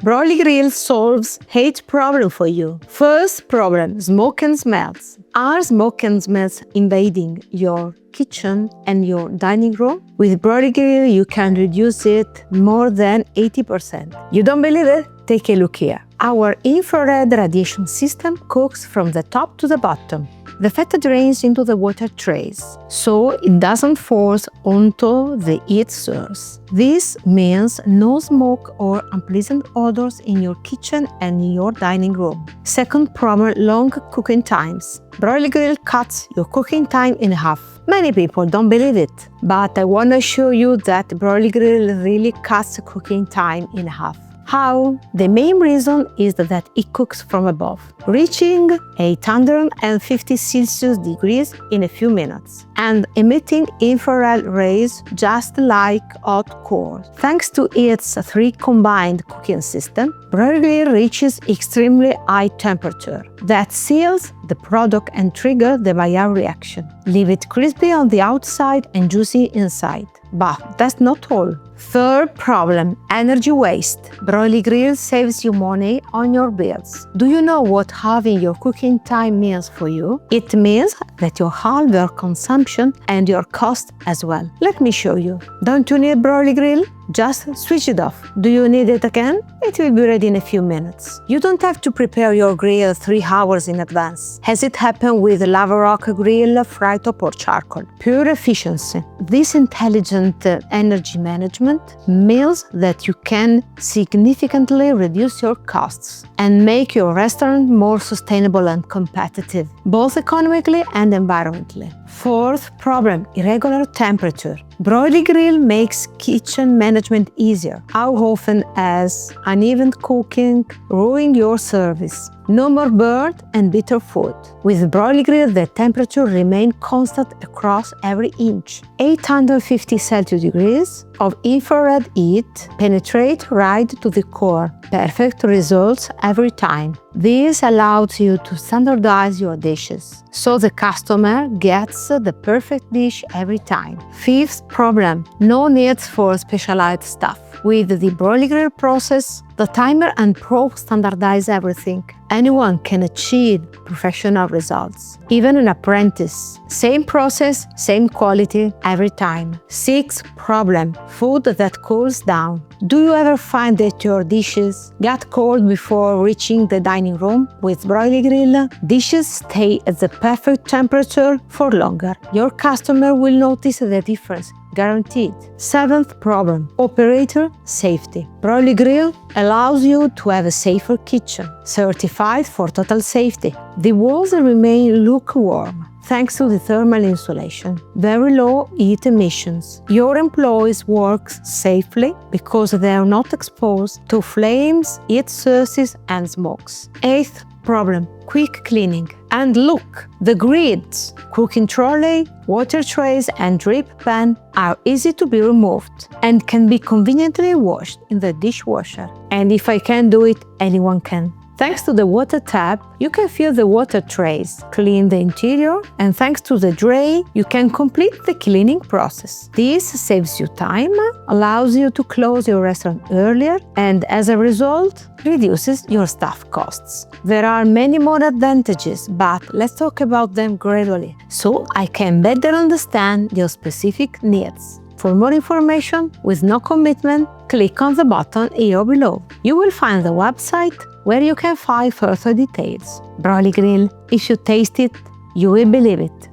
BroilyGrill solves 8 problems for you. First problem, smoke and smells. Are smoke and smells invading your kitchen and your dining room? With BroilyGrill, you can reduce it more than 80%. You don't believe it? Take a look here. Our infrared radiation system cooks from the top to the bottom. The fat drains into the water trays, so it doesn't force onto the heat source. This means no smoke or unpleasant odors in your kitchen and in your dining room. Second problem, long cooking times. BroilyGrill cuts your cooking time in half. Many people don't believe it, but I want to show you that BroilyGrill really cuts cooking time in half. How? The main reason is that it cooks from above, reaching 850 Celsius degrees in a few minutes and emitting infrared rays just like hot coals. Thanks to its 3 combined cooking system, BroilyGrill reaches extremely high temperature that seals the product and triggers the Maillard reaction. Leave it crispy on the outside and juicy inside. But that's not all. Third problem, energy waste. BroilyGrill saves you money on your bills. Do you know what having your cooking time means for you? It means that you halve your consumption and your cost as well. Let me show you. Don't you need BroilyGrill? Just switch it off. Do you need it again? It will be ready in a few minutes. You don't have to prepare your grill 3 hours in advance, as it happened with Lava Rock grill, fry top or charcoal. Pure efficiency. This intelligent energy management means that you can significantly reduce your costs and make your restaurant more sustainable and competitive, both economically and environmentally. Fourth problem, irregular temperature. BroilyGrill makes kitchen management easier. How often has uneven cooking ruined your service? No more burnt and bitter food. With BroilyGrill, the temperature remains constant across every inch. 850 Celsius degrees of infrared heat penetrate right to the core. Perfect results every time. This allows you to standardize your dishes, so the customer gets the perfect dish every time. Fifth problem, no need for specialized stuff. With the BroilyGrill process, the timer and probe standardize everything. Anyone can achieve professional results, even an apprentice. Same process, same quality every time. Sixth problem, food that cools down. Do you ever find that your dishes get cold before reaching the dining room? With BroilyGrill, dishes stay at the perfect temperature for longer. Your customer will notice the difference, guaranteed. Seventh problem, operator safety. BroilyGrill allows you to have a safer kitchen, certified for total safety. The walls remain lukewarm thanks to the thermal insulation, very low heat emissions. Your employees work safely because they are not exposed to flames, heat sources, and smokes. Eighth problem, quick cleaning. And look, the grids, cooking trolley, water trays, and drip pan are easy to be removed and can be conveniently washed in the dishwasher. And if I can do it, anyone can. Thanks to the water tap, you can fill the water trays, clean the interior, and thanks to the drain, you can complete the cleaning process. This saves you time, allows you to close your restaurant earlier, and as a result, reduces your staff costs. There are many more advantages, but let's talk about them gradually, so I can better understand your specific needs. For more information, with no commitment, click on the button here below. You will find the website where you can find further details. BroilyGrill, if you taste it, you will believe it.